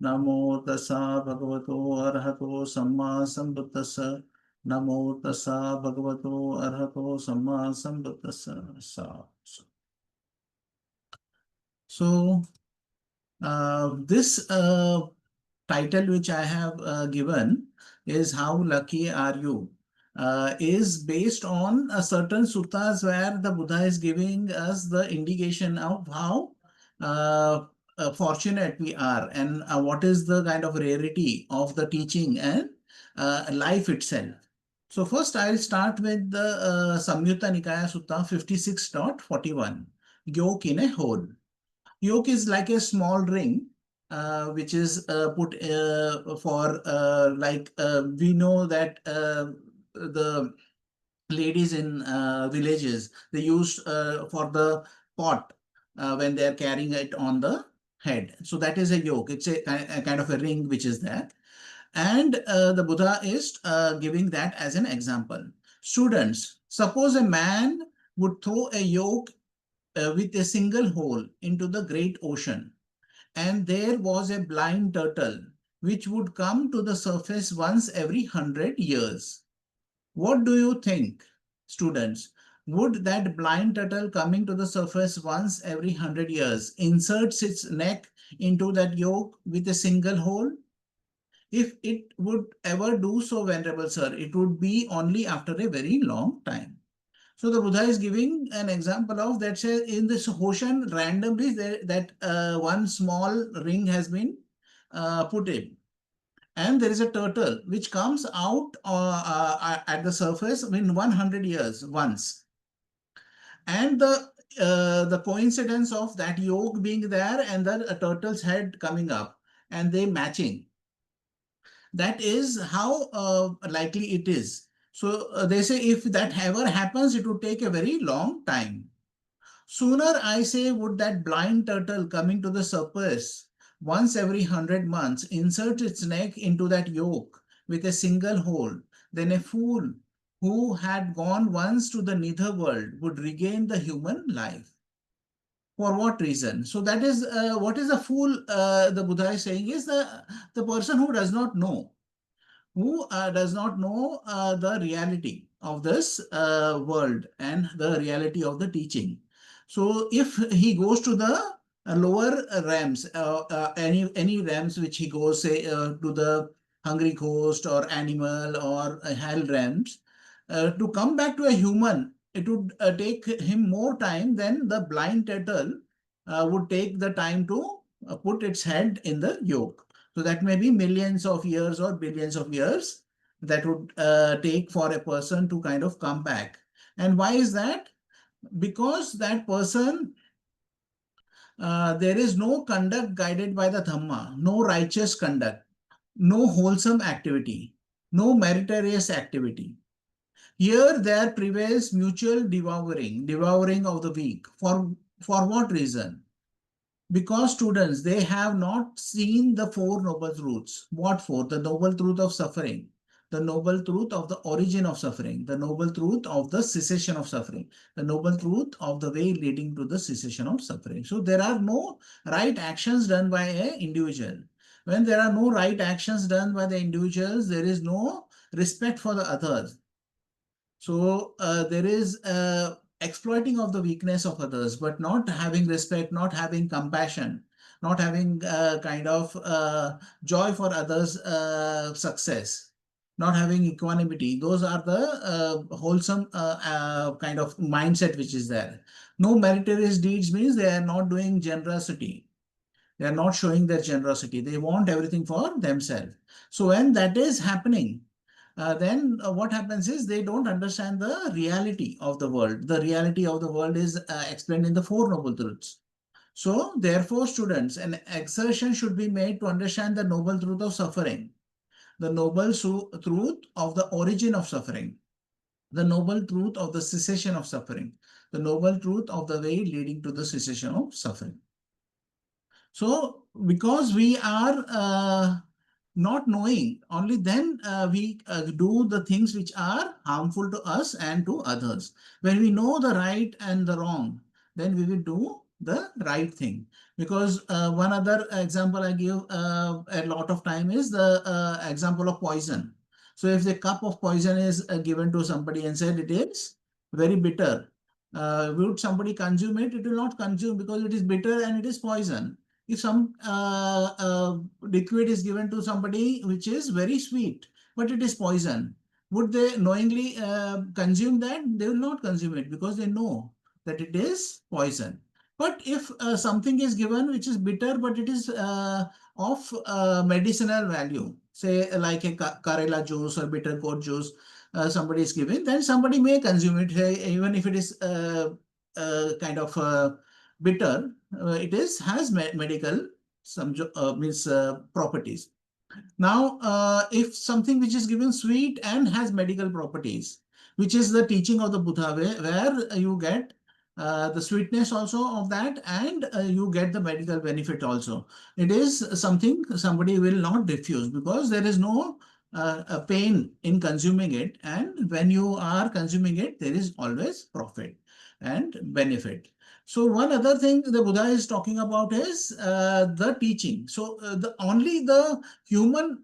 Namo tassa bhagavato arahato samma sambuddhassa. Namo tassa bhagavato arahato samma sambuddhassa. So, this title which I have given is How Lucky Are You? Is based on a certain suttas where the Buddha is giving us the indication of how uh, fortunate we are and what is the kind of rarity of the teaching and life itself. So first I'll start with the Samyutta Nikaya Sutta 56.41, yoke in a hole. Yoke is like a small ring, which is put for we know that the ladies in villages, they use for the pot when they are carrying it on the head. So that is a yoke. It's a kind of a ring which is there. And the Buddha is giving that as an example. Students, suppose a man would throw a yoke with a single hole into the great ocean, and there was a blind turtle which would come to the surface once every 100 years. What do you think, students? Would that blind turtle coming to the surface once every 100 years inserts its neck into that yoke with a single hole? If it would ever do so, Venerable Sir, it would be only after a very long time. So the Buddha is giving an example of that. Say in this ocean, randomly that one small ring has been put in, and there is a turtle which comes out at the surface in 100 years once, and the coincidence of that yoke being there and the turtle's head coming up and they matching. That is how likely it is. So they say if that ever happens, it would take a very long time. Sooner, I say, would that blind turtle coming to the surface once every 100 months insert its neck into that yoke with a single hole than a fool who had gone once to the nether world would regain the human life. For what reason? So that is what is a fool, the Buddha is saying, is the person who does not know, the reality of this world and the reality of the teaching. So if he goes to the lower realms, any realms which he goes, say, to the hungry ghost or animal or hell realms, to come back to a human, it would take him more time than the blind turtle would take the time to put its head in the yoke. So that may be millions of years or billions of years that would take for a person to kind of come back. And why is that? Because that person, there is no conduct guided by the Dhamma, no righteous conduct, no wholesome activity, no meritorious activity. Here there prevails mutual devouring of the weak. For what reason? Because students, they have not seen the Four Noble Truths. What for? The noble truth of suffering, the noble truth of the origin of suffering, the noble truth of the cessation of suffering, the noble truth of the way leading to the cessation of suffering. So there are no right actions done by an individual. When there are no right actions done by the individuals, there is no respect for the others. So there is exploiting of the weakness of others, but not having respect, not having compassion, not having kind of joy for others' success, not having equanimity. Those are the wholesome kind of mindset which is there. No meritorious deeds means they are not doing generosity. They are not showing their generosity. They want everything for themselves. So when that is happening, then what happens is they don't understand the reality of the world. The reality of the world is explained in the Four Noble Truths. So therefore, students, an exertion should be made to understand the noble truth of suffering, the noble truth of the origin of suffering, the noble truth of the cessation of suffering, the noble truth of the way leading to the cessation of suffering. So because we are not knowing, only then we do the things which are harmful to us and to others. When we know the right and the wrong, then we will do the right thing. Because one other example I give a lot of time is the example of poison. So if the cup of poison is given to somebody and said it is very bitter, would somebody consume it? It will not consume because it is bitter and it is poison. If some liquid is given to somebody which is very sweet, but it is poison, would they knowingly consume that? They will not consume it because they know that it is poison. But if something is given which is bitter, but it is of medicinal value, say like a Karela juice or bitter gourd juice, somebody is giving, then somebody may consume it, even if it is kind of bitter. It is has medical some means properties. Now, if something which is given sweet and has medical properties, which is the teaching of the Buddha, where you get the sweetness also of that, and you get the medical benefit also. It is something somebody will not refuse because there is no a pain in consuming it. And when you are consuming it, there is always profit and benefit. So one other thing the Buddha is talking about is the teaching. So the only the human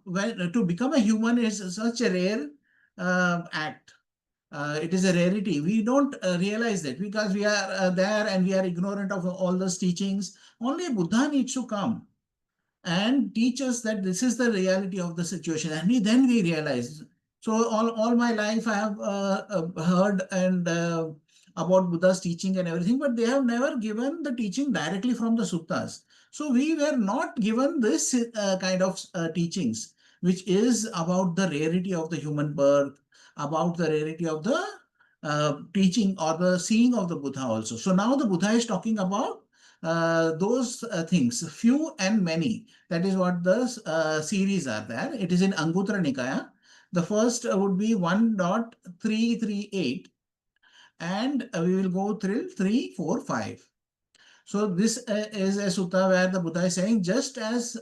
when to become a human is such a rare act. It is a rarity. We don't realize that because we are there and we are ignorant of all those teachings. Only Buddha needs to come and teach us that this is the reality of the situation, and then we realize. So all my life I have heard and about Buddha's teaching and everything, but they have never given the teaching directly from the suttas. So we were not given this kind of teachings, which is about the rarity of the human birth, about the rarity of the teaching or the seeing of the Buddha also. So now the Buddha is talking about those things, few and many. That is what the series are there. It is in Anguttara Nikaya. The first would be 1.338, and we will go till 345. So this is a sutta where the Buddha is saying, just as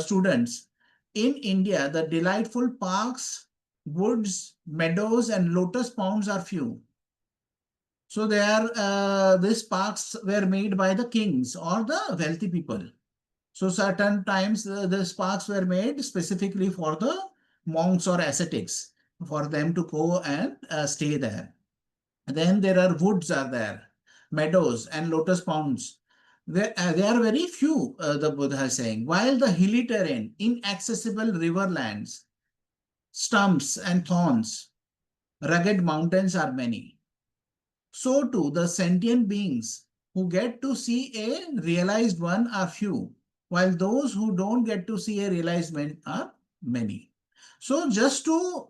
students in India, the delightful parks, woods, meadows, and lotus ponds are few. So they are these parks were made by the kings or the wealthy people. So certain times the parks were made specifically for the monks or ascetics, for them to go and stay there. Then there are woods are there, meadows and lotus ponds. They are very few, the Buddha is saying. While the hilly terrain, inaccessible riverlands, stumps and thorns, rugged mountains are many. So too, the sentient beings who get to see a realized one are few, while those who don't get to see a realized one are many. So just to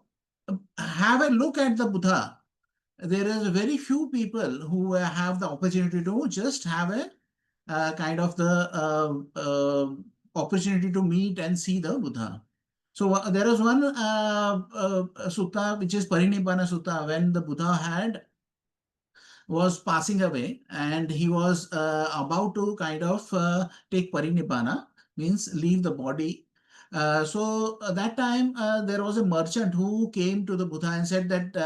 have a look at the Buddha, there is very few people who have the opportunity to just have a kind of the opportunity to meet and see the Buddha. So there is one sutta which is Parinibbana Sutta, when the Buddha was passing away and he was about to kind of take parinibbana, means leave the body. So that time there was a merchant who came to the Buddha and said that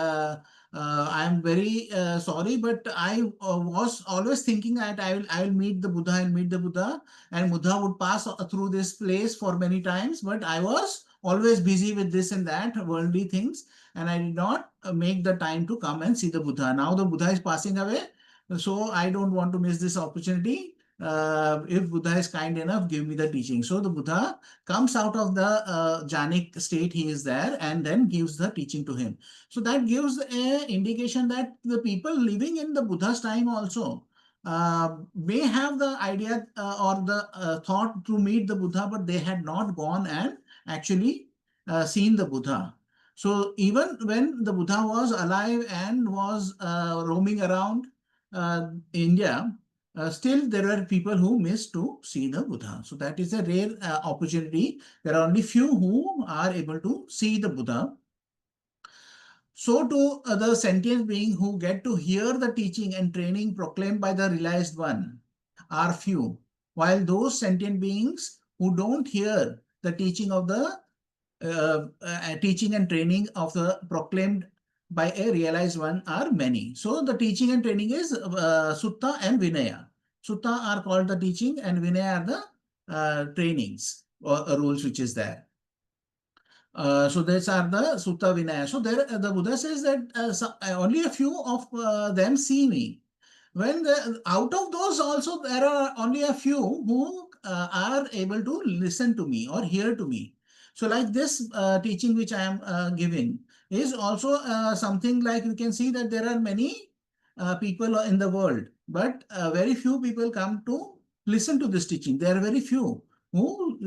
I am very sorry, but I was always thinking that I will meet the Buddha and meet the Buddha, and Buddha would pass through this place for many times, but I was always busy with this and that worldly things, and I did not make the time to come and see the Buddha. Now the Buddha is passing away, so I don't want to miss this opportunity. If Buddha is kind enough, give me the teaching. So the Buddha comes out of the jhanic state he is there and then gives the teaching to him. So that gives a indication that the people living in the Buddha's time also may have the idea or the thought to meet the Buddha, but they had not gone and actually seen the Buddha. So even when the Buddha was alive and was roaming around India, still there are people who miss to see the Buddha. So that is a rare opportunity. There are only few who are able to see the Buddha. So to the sentient being who get to hear the teaching and training proclaimed by the realized one are few, while those sentient beings who don't hear the teaching of the teaching and training of the proclaimed by a realized one are many. So the teaching and training is Sutta and Vinaya. Sutta are called the teaching and Vinaya are the trainings or rules which is there. So these are the Sutta Vinaya. So there, the Buddha says that only a few of them see me. Out of those also there are only a few who are able to listen to me or hear to me. So like this teaching which I am giving is also something like you can see that there are many people in the world, but very few people come to listen to this teaching. There are very few who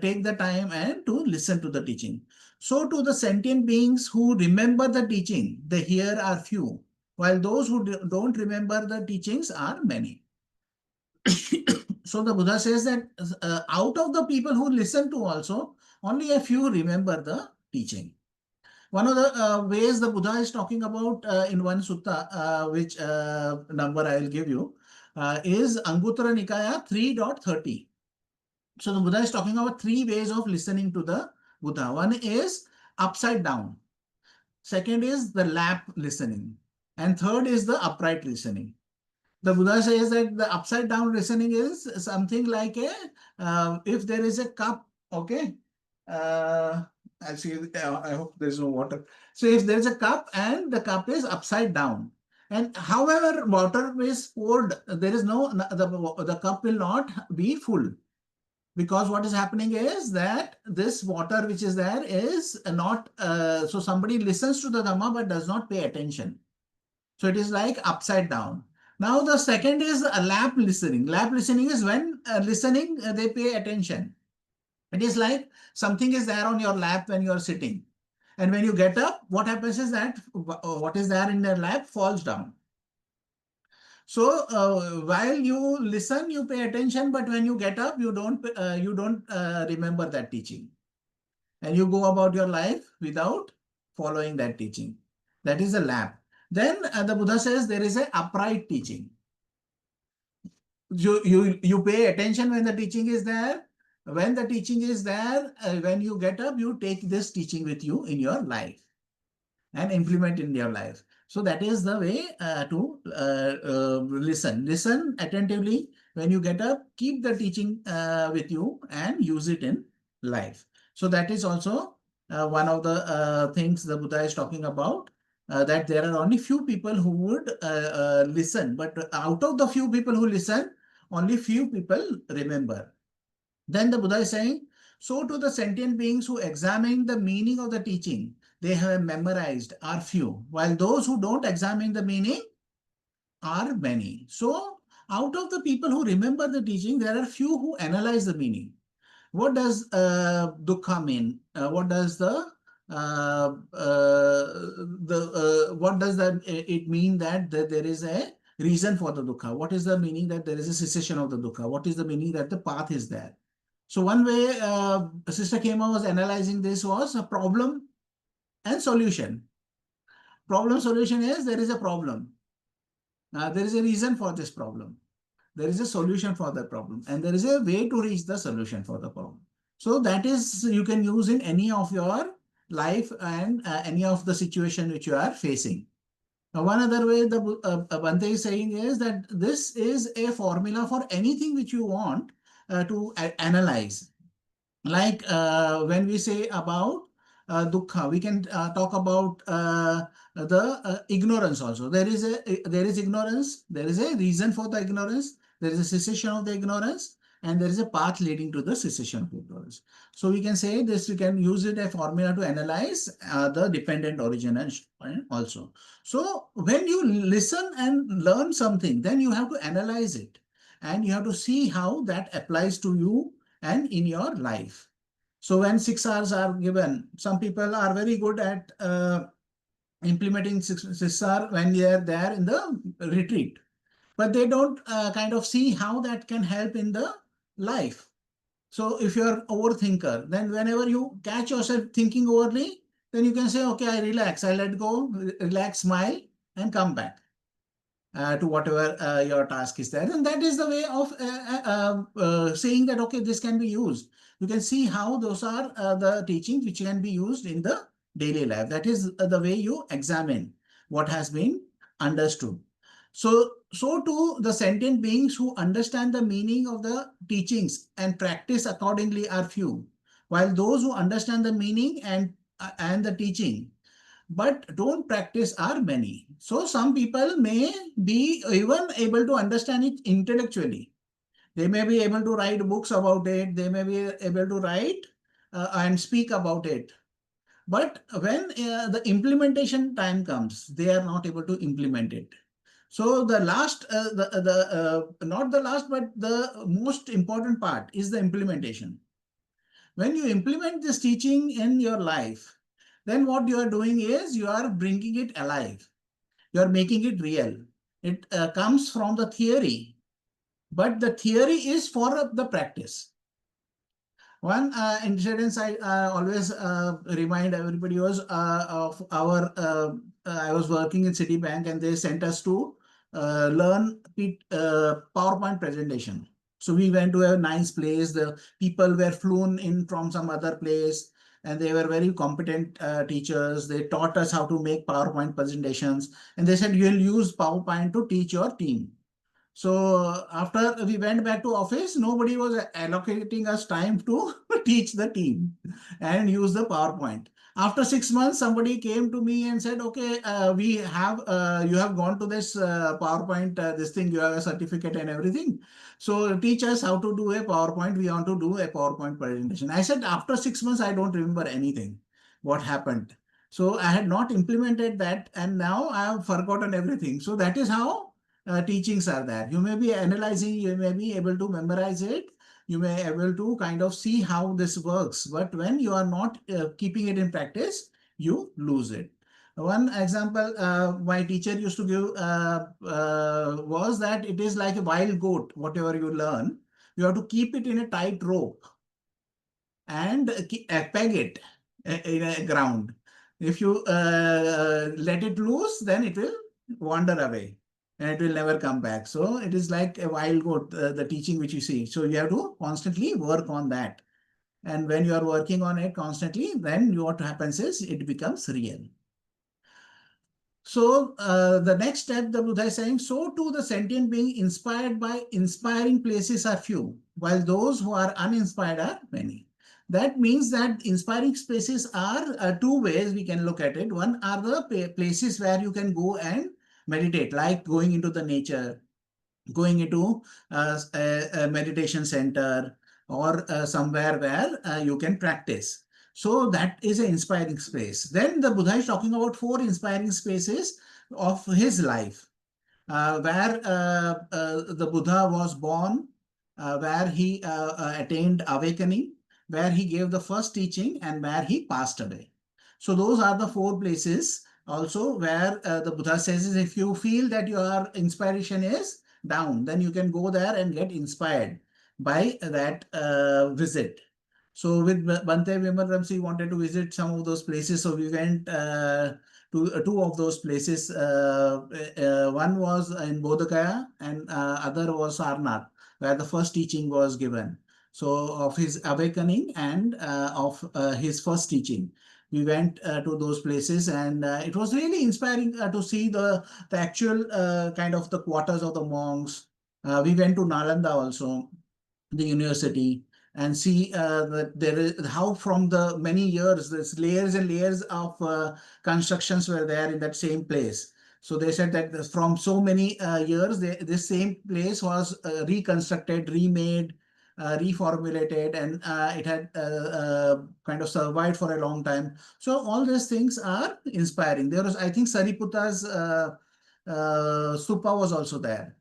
take the time and to listen to the teaching. So to the sentient beings who remember the teaching, the here are few, while those who don't remember the teachings are many. So the Buddha says that out of the people who listen to also, only a few remember the teaching. One of the ways the Buddha is talking about in one sutta, which number I will give you, is Anguttara Nikaya 3.30. So the Buddha is talking about three ways of listening to the Buddha. One is upside down. Second is the lap listening. And third is the upright listening. The Buddha says that the upside down listening is something like if there is a cup, okay. Actually, I hope there's no water. So if there's a cup and the cup is upside down, and however water is poured, there is the cup will not be full. Because what is happening is that this water which is there is not, so somebody listens to the Dhamma but does not pay attention. So it is like upside down. Now the second is lap listening. Lap listening is when listening, they pay attention. It is like something is there on your lap when you are sitting. And when you get up, what happens is that what is there in your lap falls down. So while you listen, you pay attention, but when you get up, you don't remember that teaching, and you go about your life without following that teaching. That is a lap. Then the Buddha says there is a upright teaching. You pay attention when the teaching is there. When the teaching is there, when you get up, you take this teaching with you in your life and implement in your life. So that is the way to listen. Listen attentively. When you get up, keep the teaching with you and use it in life. So that is also one of the things the Buddha is talking about, that there are only few people who would listen. But out of the few people who listen, only few people remember. Then the Buddha is saying, so to the sentient beings who examine the meaning of the teaching, they have memorized are few, while those who don't examine the meaning are many. So out of the people who remember the teaching, there are few who analyze the meaning. What does dukkha mean? What does what does that it mean that there is a reason for the dukkha? What is the meaning that there is a cessation of the dukkha? What is the meaning that the path is there? So one way Sister Kema was analyzing this was a problem and solution. Problem solution is there is a problem. There is a reason for this problem. There is a solution for the problem, and there is a way to reach the solution for the problem. So that is you can use in any of your life and any of the situation which you are facing. Now, one other way the Bhante is saying is that this is a formula for anything which you want to analyze. Like when we say about dukkha, we can talk about the ignorance also. There is ignorance, there is a reason for the ignorance, there is a cessation of the ignorance, and there is a path leading to the cessation of ignorance. So we can say this, we can use it a formula to analyze the dependent origin also. So when you listen and learn something, then you have to analyze it and you have to see how that applies to you and in your life. So when 6 hours are given, some people are very good at implementing 6 hours when they are there in the retreat, but they don't kind of see how that can help in the life. So if you're an overthinker, then whenever you catch yourself thinking overly, then you can say, okay, I relax, I let go, relax, smile, and come back to whatever your task is there. And that is the way of saying that, okay, this can be used. You can see how those are the teachings which can be used in the daily life. That is the way you examine what has been understood. So too, the sentient beings who understand the meaning of the teachings and practice accordingly are few, while those who understand the meaning and the teaching but don't practice are many. So some people may be even able to understand it intellectually. They may be able to write books about it. They may be able to write and speak about it. But when the implementation time comes, they are not able to implement it. So the last, not the last, but the most important part is the implementation. When you implement this teaching in your life, then what you are doing is you are bringing it alive. You are making it real. It comes from the theory, but the theory is for the practice. One incident I always remind everybody was of our, I was working in Citibank and they sent us to learn PowerPoint presentation. So we went to a nice place. The people were flown in from some other place and they were very competent teachers. They taught us how to make PowerPoint presentations and they said, you'll use PowerPoint to teach your team. So after we went back to office, nobody was allocating us time to teach the team and use the PowerPoint. After 6 months, somebody came to me and said, okay, we have, you have gone to this PowerPoint, this thing, you have a certificate and everything. So teach us how to do a PowerPoint. We want to do a PowerPoint presentation. I said, after 6 months, I don't remember anything. What happened? So I had not implemented that and now I have forgotten everything. So that is how teachings are there. You may be analyzing, you may be able to memorize it, you may be able to kind of see how this works, but when you are not keeping it in practice, you lose it. One example my teacher used to give was that it is like a wild goat, whatever you learn, you have to keep it in a tight rope and peg it in a ground. If you let it loose, then it will wander away and it will never come back. So it is like a wild goat, the teaching which you see. So you have to constantly work on that. And when you are working on it constantly, then what happens is it becomes real. So the next step, the Buddha is saying, so too the sentient being inspired by inspiring places are few, while those who are uninspired are many. That means that inspiring spaces are two ways we can look at it. One are the places where you can go and meditate, like going into the nature, going into a meditation center or somewhere where you can practice. So that is an inspiring space. Then the Buddha is talking about 4 inspiring spaces of his life, where the Buddha was born, where he attained awakening, where he gave the first teaching, and where he passed away. So those are the 4 places also where the Buddha says is if you feel that your inspiration is down, then you can go there and get inspired by that visit. So with Bhante Dhammagavesi wanted to visit some of those places, so we went to 2 of those places. One was in Bodh Gaya and other was Sarnath, where the first teaching was given. So of his awakening and of his first teaching. We went to those places and it was really inspiring to see the actual kind of the quarters of the monks. We went to Nalanda also, the university, and see that there is how from the many years, there's layers and layers of constructions were there in that same place. So they said that from so many years, this same place was reconstructed, remade, reformulated, and it had kind of survived for a long time. So all these things are inspiring. There was, I think, Sariputta's stupa was also there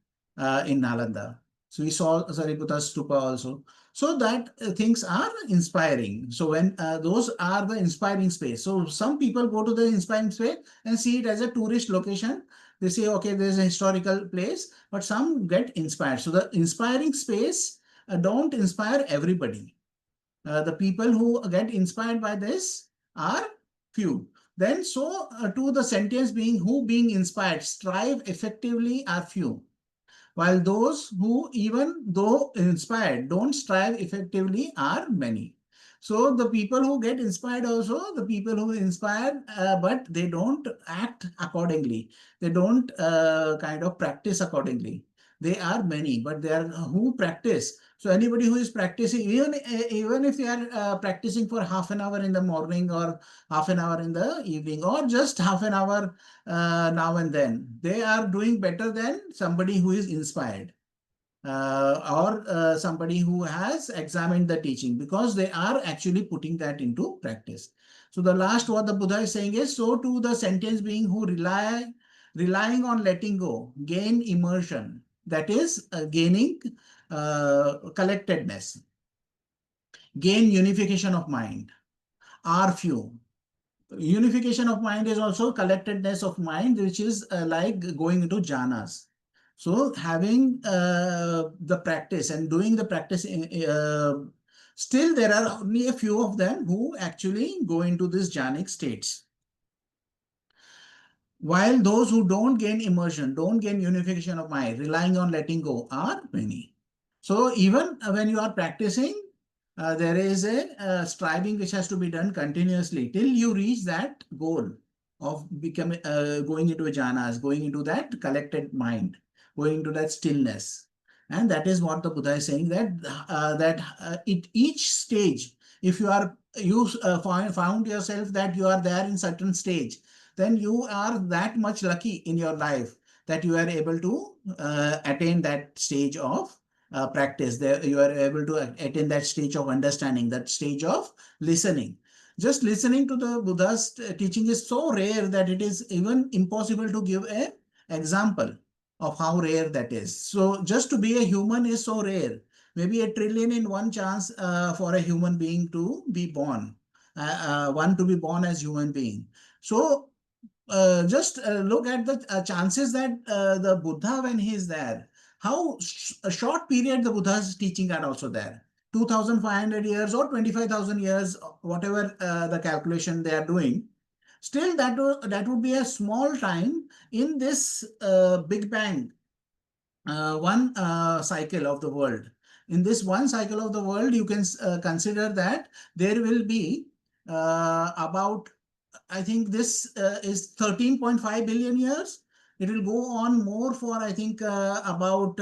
in Nalanda. So we saw Sariputta's stupa also. So that things are inspiring. So when those are the inspiring space. So some people go to the inspiring space and see it as a tourist location. They say, okay, there's a historical place, but some get inspired. So the inspiring space don't inspire everybody. The people who get inspired by this are few. Then so to the sentient being who being inspired strive effectively are few. While those who even though inspired don't strive effectively are many. So the people who get inspired also, the people who inspired, but they don't act accordingly. They don't kind of practice accordingly. They are many, but they are who practice. So anybody who is practicing, even if they are practicing for half an hour in the morning or half an hour in the evening or just half an hour now and then, they are doing better than somebody who is inspired or somebody who has examined the teaching, because they are actually putting that into practice. So the last what the Buddha is saying is, so to the sentient being who relying on letting go, gain immersion, that is gaining collectedness, gain unification of mind, are few. Unification of mind is also collectedness of mind, which is like going into jhanas. So having the practice and doing the practice, still there are only a few of them who actually go into these jhanic states. While those who don't gain immersion, don't gain unification of mind, relying on letting go, are many. So even when you are practicing, there is a striving which has to be done continuously till you reach that goal of becoming, going into jhanas, going into that collected mind, going into that stillness. And that is what the Buddha is saying, that at each stage, if you found yourself that you are there in certain stage, then you are that much lucky in your life that you are able to attain that stage of practice. There you are able to attain that stage of understanding, that stage of listening. Just listening to the Buddha's teaching is so rare that it is even impossible to give a example of how rare that is. So just to be a human is so rare. Maybe a trillion in one chance for a human being to be born, one to be born as human being. So just look at the chances that the Buddha, when he is there, how a short period the Buddha's teaching are also there. 2,500 years or 25,000 years, whatever the calculation they are doing. Still, that would be a small time in this Big Bang, one cycle of the world. In this one cycle of the world, you can consider that there will be about, I think this is 13.5 billion years. It will go on more for, I think, about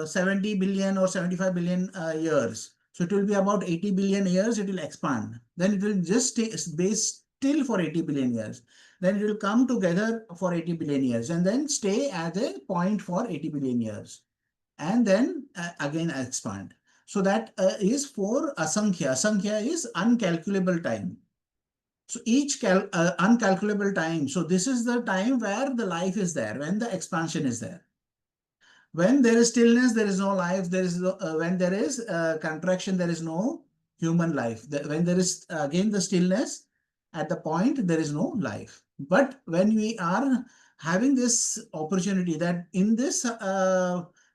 70 billion or 75 billion years. So it will be about 80 billion years, it will expand. Then it will just stay base still for 80 billion years. Then it will come together for 80 billion years and then stay at a point for 80 billion years. And then again expand. So that is for asankhya. Asankhya is uncalculable time. So each uncalculable time. So this is the time where the life is there, when the expansion is there. When there is stillness, there is no life. There is when there is contraction, there is no human life. When there is again the stillness, at the point there is no life. But when we are having this opportunity that in this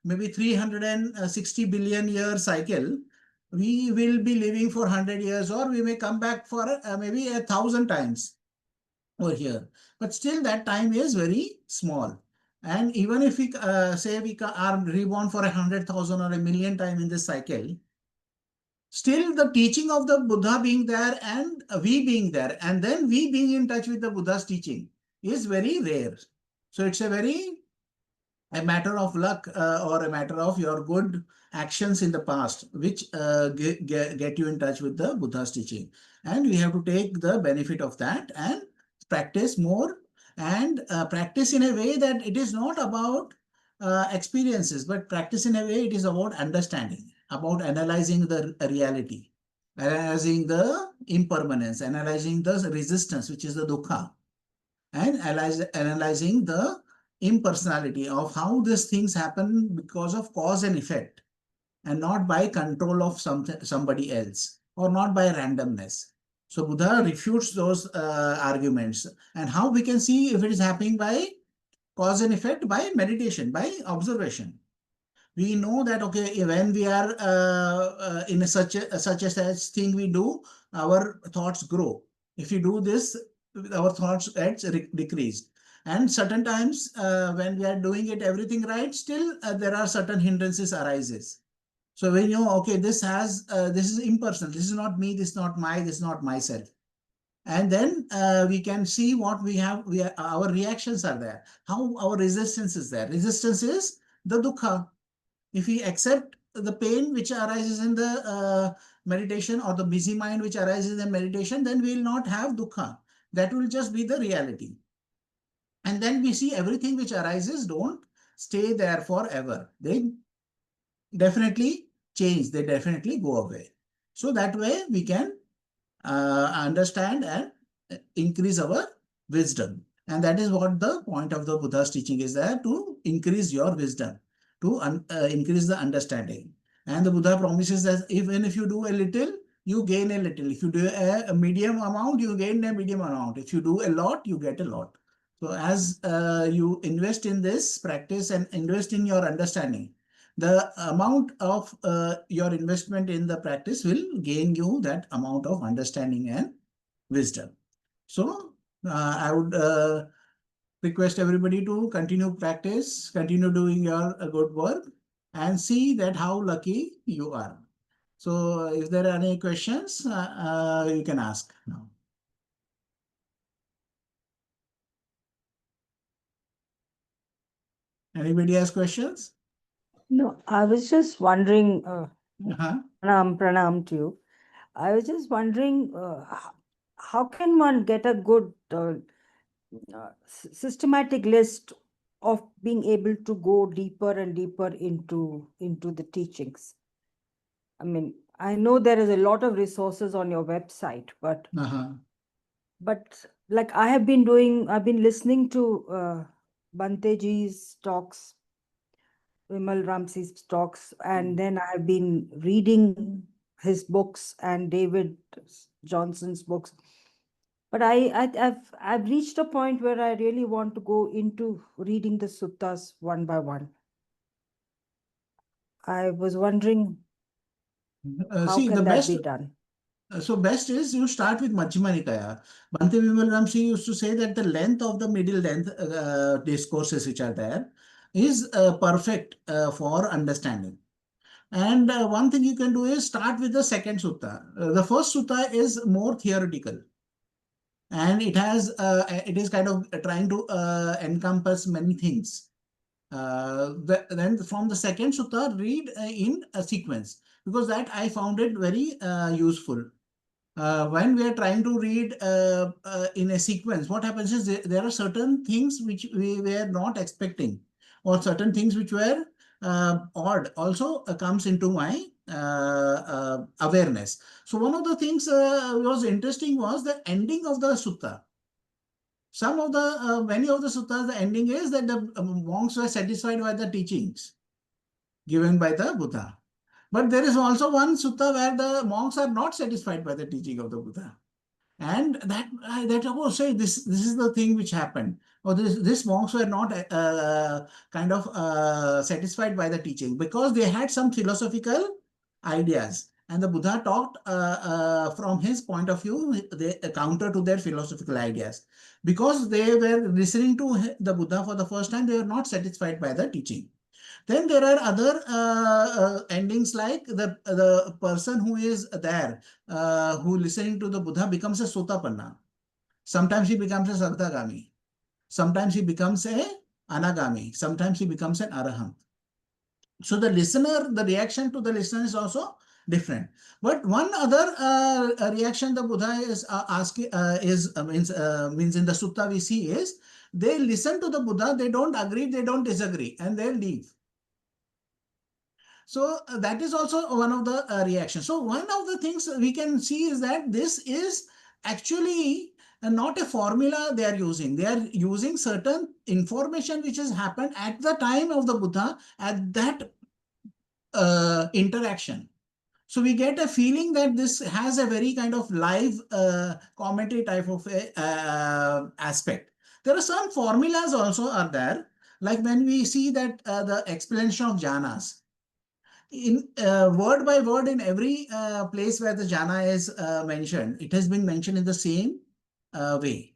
maybe 360 billion year cycle, we will be living for 100 years, or we may come back for maybe 1,000 times over here. But still that time is very small. And even if we say we are reborn for 100,000 or 1,000,000 time in this cycle, still the teaching of the Buddha being there and we being there, and then we being in touch with the Buddha's teaching is very rare. So it's a matter of luck or a matter of your good actions in the past, which get you in touch with the Buddha's teaching. And we have to take the benefit of that and practice more, and practice in a way that it is not about experiences, but practice in a way it is about understanding, about analyzing the reality, analyzing the impermanence, analyzing the resistance, which is the dukkha, and analyzing the impersonality of how these things happen because of cause and effect, and not by control of somebody else, or not by randomness. So Buddha refutes those arguments. And how we can see if it is happening by cause and effect? By meditation, by observation. We know that, okay, when we are in such a thing we do, our thoughts grow. If we do this, our thoughts gets decreased. And certain times when we are doing it everything right, still there are certain hindrances arises. So when you know, okay, this is impersonal. This is not me. This is not this is not myself. And then we can see what we have. Our reactions are there. How our resistance is there. Resistance is the dukkha. If we accept the pain which arises in the meditation, or the busy mind which arises in meditation, then we will not have dukkha. That will just be the reality. And then we see everything which arises don't stay there forever. They definitely change. They definitely go away. So that way we can understand and increase our wisdom. And that is what the point of the Buddha's teaching is there, to increase your wisdom, to increase the understanding. And the Buddha promises that even if you do a little, you gain a little. If you do a medium amount, you gain a medium amount. If you do a lot, you get a lot. So as you invest in this practice and invest in your understanding, the amount of your investment in the practice will gain you that amount of understanding and wisdom. So I would request everybody to continue practice, continue doing your good work, and see that how lucky you are. So if there are any questions, you can ask now. Anybody has questions? No, I was just wondering, Uh-huh. pranam to you. I was just wondering, how can one get a good systematic list of being able to go deeper and deeper into the teachings? I mean, I know there is a lot of resources on your website, but Uh-huh. like I've been listening to Bhante Ji's talks, Vimal Ramsey's talks, and then I've been reading his books and David Johnson's books. But I've reached a point where I really want to go into reading the suttas one by one. I was wondering, how See, the can that best be done? So best is you start with Majjhima Nikaya. Bhante Vimal Ramsey used to say that the length of the middle length discourses which are there is perfect for understanding. And one thing you can do is start with the second sutta. The first sutta is more theoretical, and it is kind of trying to encompass many things. Then from the second sutta, read in a sequence, because that I found it very useful. When we are trying to read in a sequence, what happens is there are certain things which we were not expecting, or certain things which were odd also comes into my awareness. So one of the things was interesting was the ending of the sutta. Many of the suttas, the ending is that the monks were satisfied by the teachings given by the Buddha. But there is also one sutta where the monks are not satisfied by the teaching of the Buddha. And that oh, say this is the thing which happened, or this monks were not kind of satisfied by the teaching, because they had some philosophical ideas, and the Buddha talked from his point of view, they counter to their philosophical ideas. Because they were listening to the Buddha for the first time, they were not satisfied by the teaching. Then there are other endings, like the person who is there, who listening to the Buddha becomes a Sotapanna. Sometimes he becomes a Sarthagami. Sometimes he becomes a Anagami. Sometimes he becomes an Arahant. So the reaction to the listener is also different. But one other reaction the Buddha is asking means in the sutta we see is, they listen to the Buddha, they don't agree, they don't disagree, and they leave. So that is also one of the reactions. So one of the things we can see is that this is actually not a formula they are using. They are using certain information which has happened at the time of the Buddha, at that interaction. So we get a feeling that this has a very kind of live commentary type of aspect. There are some formulas also are there, like when we see that the explanation of jhanas, in word by word, in every place where the jhana is mentioned, it has been mentioned in the same way.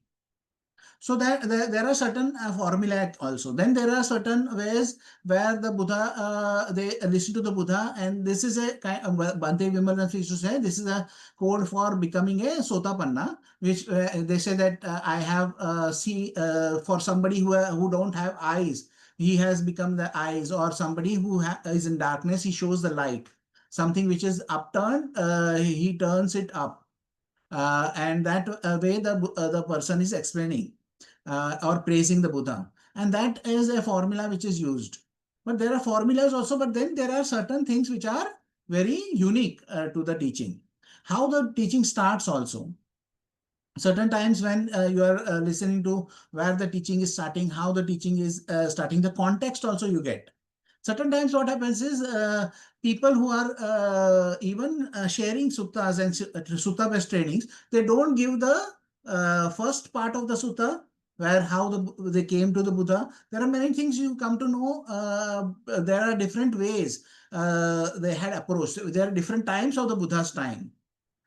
So that there are certain formulae also. Then there are certain ways where the Buddha, they listen to the Buddha, and this is a kind of, Bhante Dhammagavesi used to say, this is a code for becoming a Sotapanna, which they say that I have see for somebody who don't have eyes, he has become the eyes, or somebody who is in darkness, he shows the light. Something which is upturned, he turns it up. And that way the person is explaining or praising the Buddha. And that is a formula which is used. But there are formulas also, but then there are certain things which are very unique to the teaching. How the teaching starts also. Certain times when you are listening to where the teaching is starting, how the teaching is starting, the context also you get. Certain times what happens is people who are even sharing suttas and sutta-based trainings, they don't give the first part of the sutta, where how they came to the Buddha. There are many things you come to know. There are different ways they had approached. There are different times of the Buddha's time,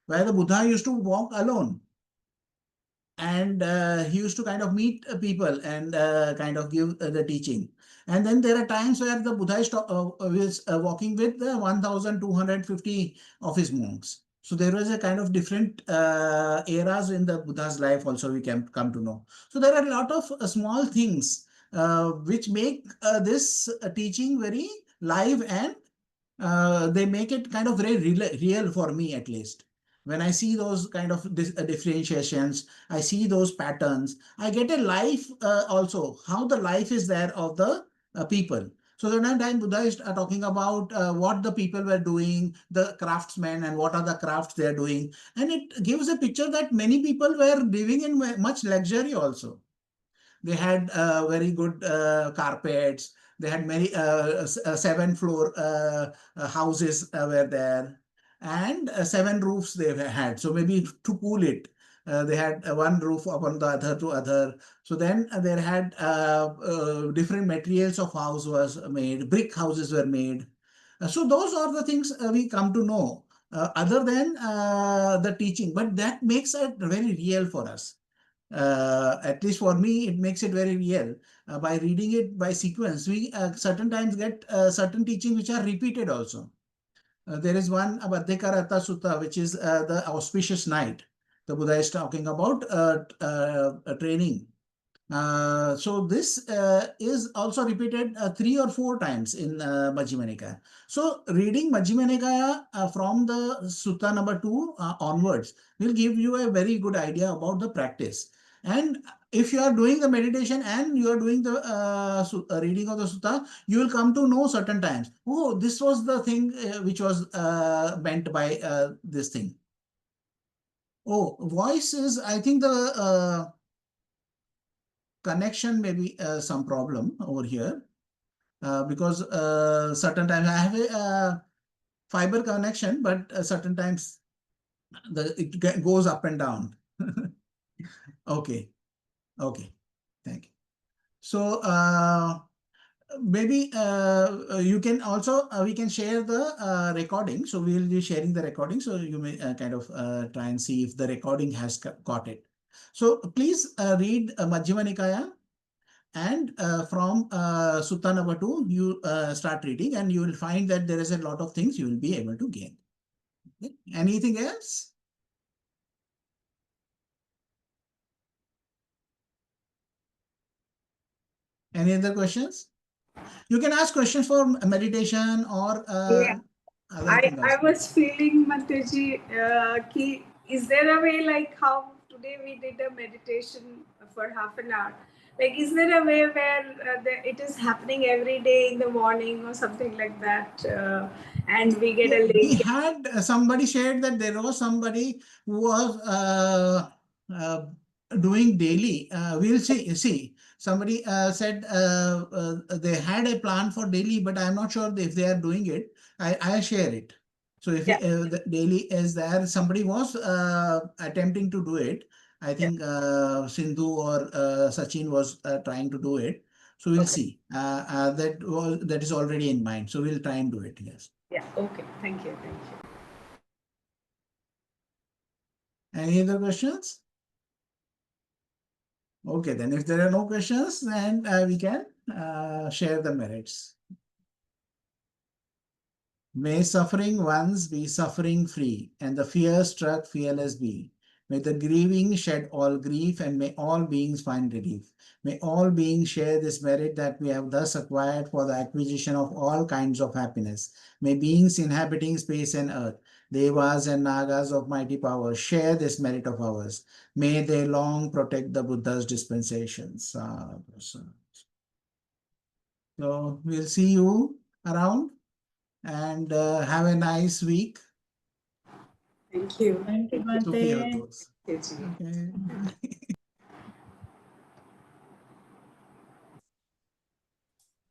where the Buddha used to walk alone, and he used to kind of meet people and kind of give the teaching. And then there are times where the Buddha is walking with 1250 of his monks. So there was a kind of different eras in the Buddha's life also we can come to know. So there are a lot of small things which make this teaching very live, and they make it kind of very real for me, at least. When I see those kind of differentiations, I see those patterns, I get a life also, how the life is there of the people. So the time Buddha is talking about what the people were doing, the craftsmen, and what are the crafts they are doing. And it gives a picture that many people were living in much luxury also. They had very good carpets. They had many 7 floor houses were there, and 7 roofs they had. So maybe to cool it, they had one roof upon the other to other. So then they had different materials of house was made. Brick houses were made. So those are the things we come to know. Other than the teaching, but that makes it very real for us. At least for me, it makes it very real. By reading it by sequence, we certain times get certain teaching which are repeated also. There is one Abhadhekarata Sutta, which is the auspicious night. The Buddha is talking about training. So this is also repeated 3 or 4 times in Majjhima Nikaya. So reading Majjhima Nikaya from the Sutta number 2 onwards will give you a very good idea about the practice. And if you are doing the meditation and you are doing the reading of the Sutta, you will come to know certain times, oh, this was the thing which was meant by this thing. Oh, voice is, I think the connection may be some problem over here because certain times I have a fiber connection, but certain times it goes up and down. Okay, okay, thank you. So maybe you can also we can share the recording. So we will be sharing the recording. So you may kind of try and see if the recording has got it. So please read Majjhima Nikaya. And from Sutta number 2, you start reading, and you will find that there is a lot of things you will be able to gain. Okay. Anything else? Any other questions? You can ask questions for meditation or Yeah. other thing I also. was feeling, Mateji, ki, is there a way like how today we did a meditation for half an hour? Like, is there a way where it is happening every day in the morning or something like that? And we get Yeah, a we link. had somebody shared that there was somebody who was doing daily. We'll see. See, somebody said they had a plan for daily, but I'm not sure if they are doing it. I share it. So if Yeah. the daily is there, somebody was attempting to do it. I Yeah. think Sindhu or Sachin was trying to do it. So we'll Okay. see. That is already in mind. So we'll try and do it. Yes. Yeah. Okay. Thank you. Thank you. Any other questions? Okay, then if there are no questions, then we can share the merits. May suffering ones be suffering free, and the fear struck fearless be. May the grieving shed all grief, and may all beings find relief. May all beings share this merit that we have thus acquired for the acquisition of all kinds of happiness. May beings inhabiting space and earth, devas and nagas of mighty power, share this merit of ours. May they long protect the Buddha's dispensations. So we'll see you around and have a nice week. Thank you. Thank you, Sukhੀ Bhante. ho tos. Teji. Okay.